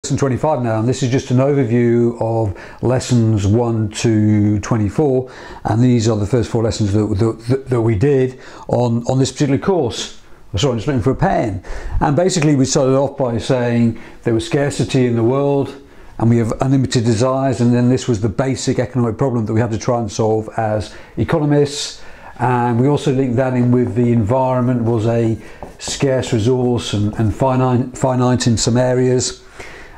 Lesson 25 now, and this is just an overview of lessons 1 to 24, and these are the first 4 lessons that we did on this particular course. Sorry, I'm just looking for a pen. And basically we started off by saying there was scarcity in the world and we have unlimited desires, and then this was the basic economic problem that we had to try and solve as economists. And we also linked that in with the environment was a scarce resource and finite in some areas.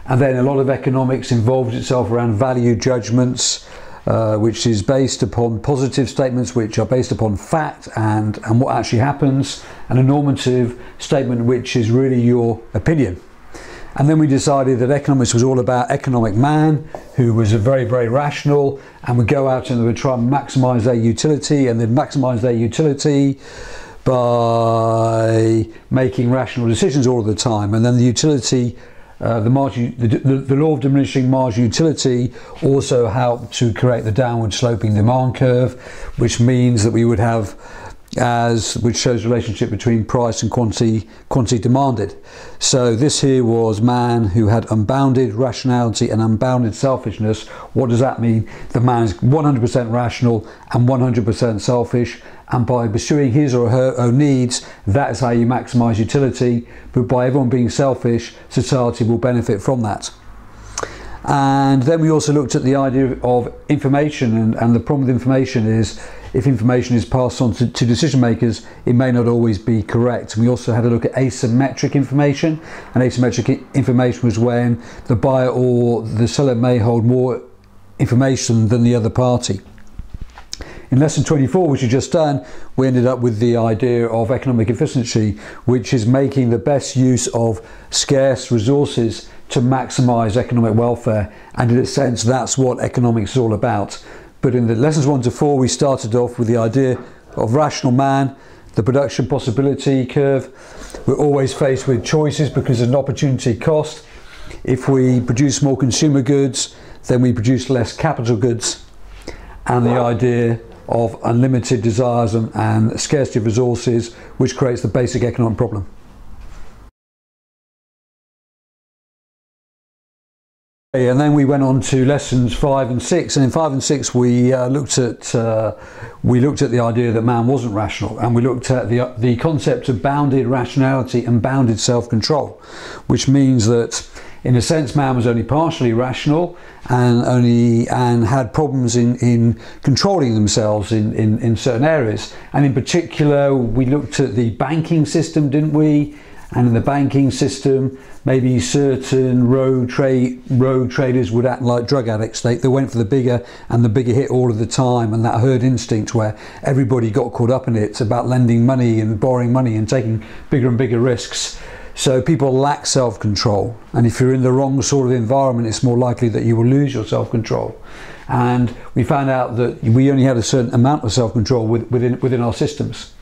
And then a lot of economics involved itself around value judgments, which is based upon positive statements which are based upon fact and what actually happens, and a normative statement which is really your opinion. And then we decided that economics was all about economic man, who was very, very rational, and would go out and they would try and maximise their utility, and they'd maximise their utility by making rational decisions all of the time. And then the utility, the law of diminishing marginal utility also helped to create the downward sloping demand curve, which means that we would have which shows the relationship between price and quantity demanded. So this here was man who had unbounded rationality and unbounded selfishness. What does that mean? The man is 100% rational and 100% selfish, and by pursuing his or her own needs, that is how you maximise utility. But by everyone being selfish, society will benefit from that. And then we also looked at the idea of information, and the problem with information is if information is passed on to decision makers, it may not always be correct. And we also had a look at asymmetric information, and asymmetric information was when the buyer or the seller may hold more information than the other party. In lesson 24, which we just done, we ended up with the idea of economic efficiency, which is making the best use of scarce resources to maximise economic welfare. And in a sense, that's what economics is all about. But in the lessons 1 to 4, we started off with the idea of rational man, the production possibility curve. We're always faced with choices because there's an opportunity cost. If we produce more consumer goods, then we produce less capital goods. And the idea of unlimited desires and scarcity of resources, which creates the basic economic problem. And then we went on to lessons 5 and 6, and in 5 and 6 we looked at the idea that man wasn't rational, and we looked at the concept of bounded rationality and bounded self-control, which means that in a sense man was only partially rational and had problems in controlling themselves in certain areas. And in particular we looked at the banking system, didn't we? And in the banking system, maybe certain road traders would act like drug addicts. They went for the bigger hit all of the time, and that herd instinct where everybody got caught up in it. It's about lending money and borrowing money and taking bigger and bigger risks. So people lack self-control, and if you're in the wrong sort of environment, it's more likely that you will lose your self-control. And we found out that we only had a certain amount of self-control within our systems.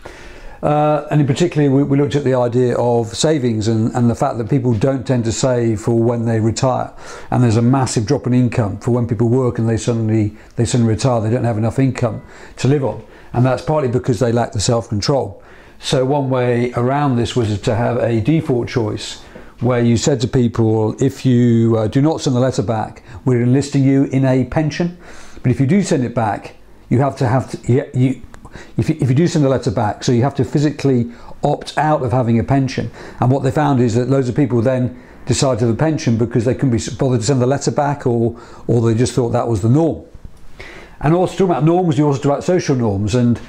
And in particular we looked at the idea of savings and the fact that people don't tend to save for when they retire, and there's a massive drop in income for when people work and they suddenly retire. They don't have enough income to live on, and that's partly because they lack the self-control. So one way around this was to have a default choice where you said to people, if you do not send the letter back, we're enlisting you in a pension. But if you do send it back, if you do send the letter back, so you have to physically opt out of having a pension. And what they found is that loads of people then decided to have a pension because they couldn't be bothered to send the letter back, or they just thought that was the norm. And also talking about norms, you also talk about social norms and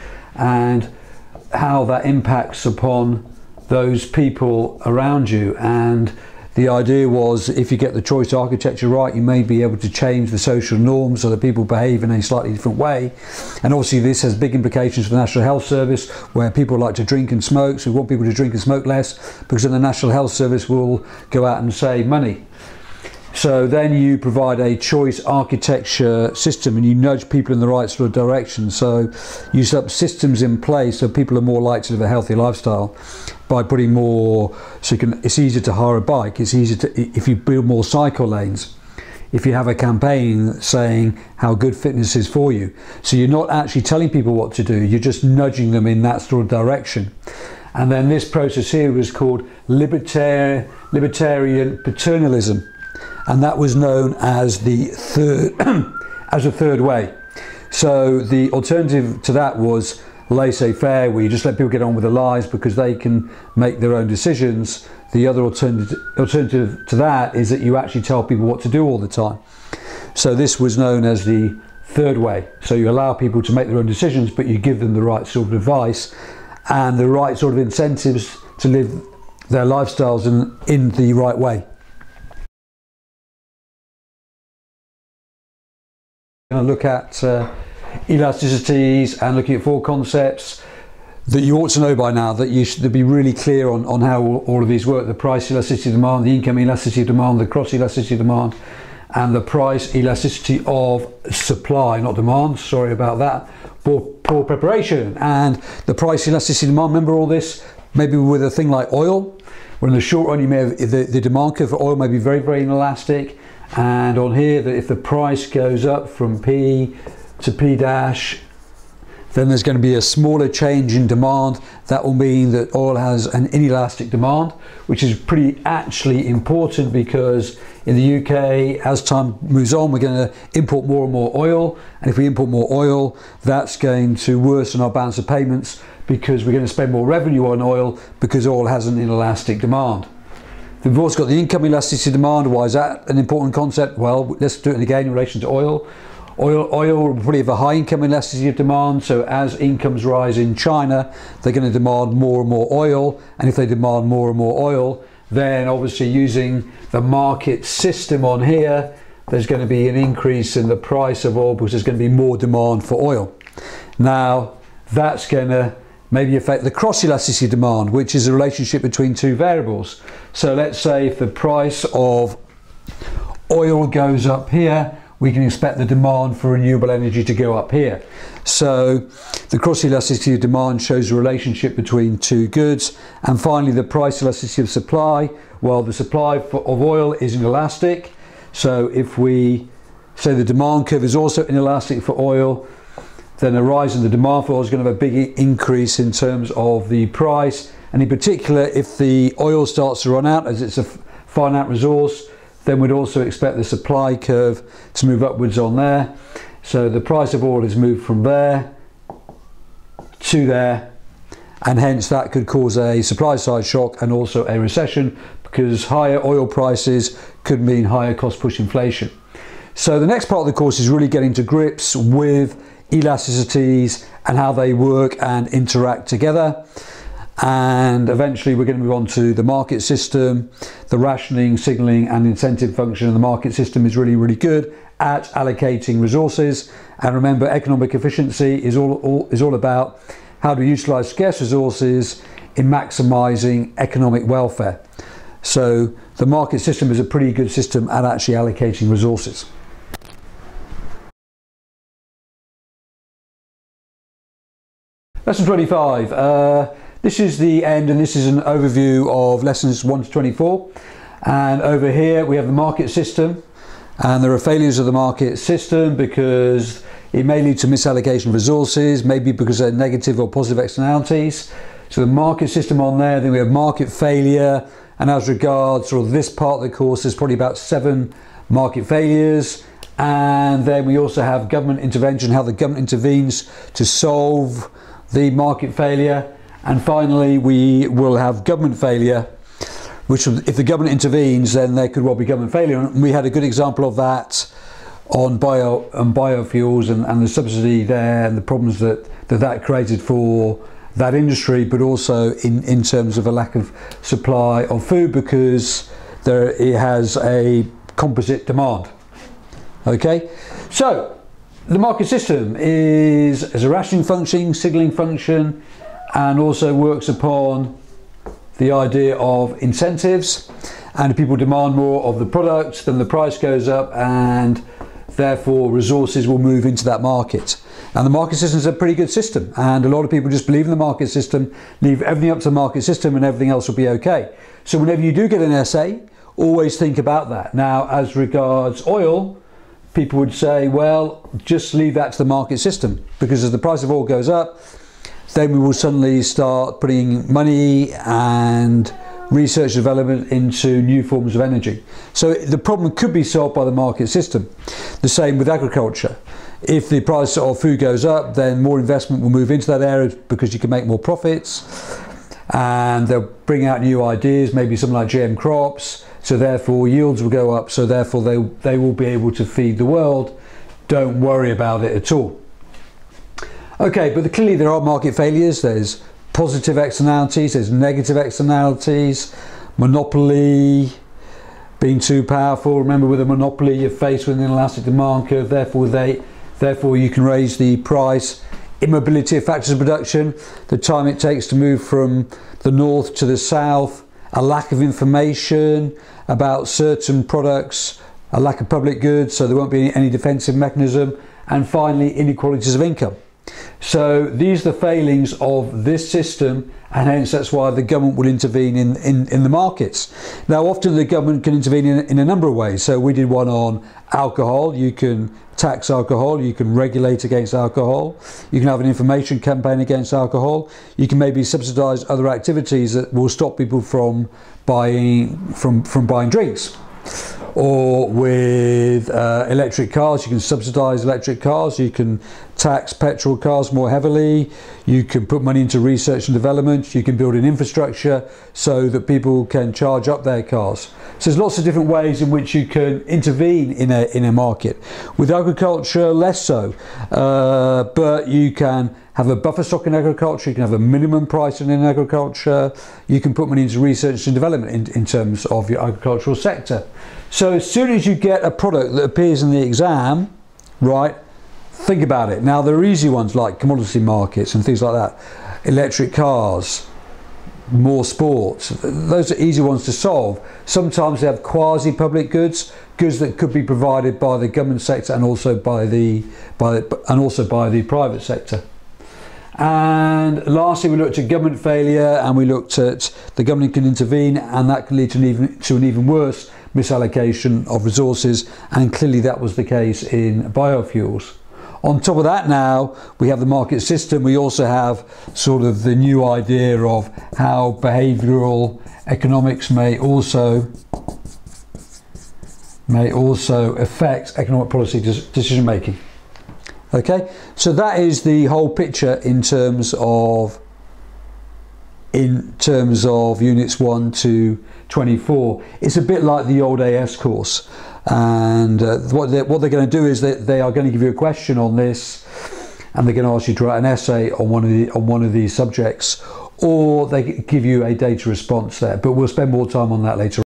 how that impacts upon those people around you. And the idea was, if you get the choice architecture right, you may be able to change the social norms so that people behave in a slightly different way. And obviously this has big implications for the National Health Service, where people like to drink and smoke, so we want people to drink and smoke less, because then the National Health Service will go out and save money. So then you provide a choice architecture system and you nudge people in the right sort of direction. So you set up systems in place so people are more likely to live a healthy lifestyle by putting more, so it's easier to hire a bike, it's easier to, if you build more cycle lanes, if you have a campaign saying how good fitness is for you. So you're not actually telling people what to do, you're just nudging them in that sort of direction. And then this process here was called Libertarian paternalism. and that was known as the third as a third way. So the alternative to that was laissez-faire, where you just let people get on with their lives because they can make their own decisions. The other alternative to that is that you actually tell people what to do all the time. So this was known as the third way. So you allow people to make their own decisions, but you give them the right sort of advice and the right sort of incentives to live their lifestyles in the right way. Going to look at elasticities and looking at 4 concepts that you ought to know by now, that you should be really clear on how all of these work: the price elasticity of demand, the income elasticity of demand, the cross elasticity of demand, and the price elasticity of supply, not demand, sorry about that, poor preparation. And the price elasticity of demand, remember all this, maybe with a thing like oil, where in the short run you may have the demand curve for oil may be very, very inelastic, and on here that if the price goes up from P to P dash, then there's going to be a smaller change in demand. That will mean that oil has an inelastic demand, which is pretty actually important, because in the UK, as time moves on, we're going to import more and more oil, and if we import more oil, that's going to worsen our balance of payments, because we're going to spend more revenue on oil because oil has an inelastic demand. We've also got the income elasticity of demand. Why is that an important concept? Well, let's do it again in relation to oil. Oil will probably have a high income elasticity of demand, so as incomes rise in China, they're going to demand more and more oil, and if they demand more and more oil, then obviously using the market system on here, there's going to be an increase in the price of oil because there's going to be more demand for oil. Now, that's going to maybe affect the cross elasticity of demand, which is a relationship between 2 variables. So let's say if the price of oil goes up here, we can expect the demand for renewable energy to go up here. So the cross elasticity of demand shows a relationship between 2 goods. And finally, the price elasticity of supply. Well, the supply of oil is inelastic. So if we say the demand curve is also inelastic for oil, then a rise in the demand for oil is going to have a big increase in terms of the price. And in particular, if the oil starts to run out, as it's a finite resource, then we'd also expect the supply curve to move upwards on there. So the price of oil has moved from there to there, and hence that could cause a supply side shock and also a recession, because higher oil prices could mean higher cost push inflation. So the next part of the course is really getting to grips with elasticities and how they work and interact together. And eventually we're going to move on to the market system, the rationing, signalling and incentive function. And the market system is really, really good at allocating resources. And remember, economic efficiency is all about how to utilize scarce resources in maximizing economic welfare. So the market system is a pretty good system at actually allocating resources. Lesson 25. This is the end, and this is an overview of lessons 1 to 24. And over here we have the market system, and there are failures of the market system because it may lead to misallocation of resources, maybe because they're negative or positive externalities. So the market system on there, then we have market failure, and as regards sort of this part of the course, there's probably about 7 market failures. And then we also have government intervention, how the government intervenes to solve the market failure. And finally, we will have government failure, which if the government intervenes, then there could well be government failure. And we had a good example of that on biofuels and the subsidy there and the problems that created for that industry, but also in terms of a lack of supply of food, because it has a composite demand. Okay, so the market system is a rationing function, signalling function, and also works upon the idea of incentives. And if people demand more of the product, then the price goes up, and therefore resources will move into that market. And the market system is a pretty good system, and a lot of people just believe in the market system, leave everything up to the market system, and everything else will be okay. So whenever you do get an essay, always think about that. Now, as regards oil, people would say, well, just leave that to the market system, because as the price of oil goes up, then we will suddenly start putting money and research and development into new forms of energy. So the problem could be solved by the market system. The same with agriculture. If the price of food goes up, then more investment will move into that area because you can make more profits, and they'll bring out new ideas, maybe something like GM crops, so therefore yields will go up, so therefore they will be able to feed the world. Don't worry about it at all. Okay, but clearly there are market failures. There's positive externalities, there's negative externalities, monopoly, being too powerful. Remember, with a monopoly you're faced with an elastic demand curve, therefore you can raise the price. Immobility of factors of production, the time it takes to move from the north to the south, a lack of information about certain products, a lack of public goods, so there won't be any defensive mechanism, and finally inequalities of income. So these are the failings of this system, and hence that's why the government will intervene in the markets. Now often the government can intervene in a number of ways. So we did one on alcohol. You can tax alcohol, you can regulate against alcohol, you can have an information campaign against alcohol, you can maybe subsidise other activities that will stop people from buying drinks. Or with electric cars, you can subsidise electric cars, you can tax petrol cars more heavily, you can put money into research and development, you can build an infrastructure so that people can charge up their cars. So there's lots of different ways in which you can intervene in a market. With agriculture, less so, but you can have a buffer stock in agriculture, you can have a minimum price in agriculture, you can put money into research and development in terms of your agricultural sector. So as soon as you get a product that appears in the exam, right, think about it. Now there are easy ones like commodity markets and things like that, electric cars, more sports, those are easy ones to solve. Sometimes they have quasi-public goods that could be provided by the government sector and also by the private sector. And lastly, we looked at government failure, and we looked at the government can intervene, and that can lead to an even worse misallocation of resources, and clearly that was the case in biofuels. On top of that, now we have the market system. We also have sort of the new idea of how behavioural economics may also affect economic policy decision making. Okay, so that is the whole picture in terms of units 1 to 24. It's a bit like the old AS course, and what they're going to do is that they are going to give you a question on this, and they're going to ask you to write an essay on one of these subjects, or they give you a data response there. But we'll spend more time on that later on.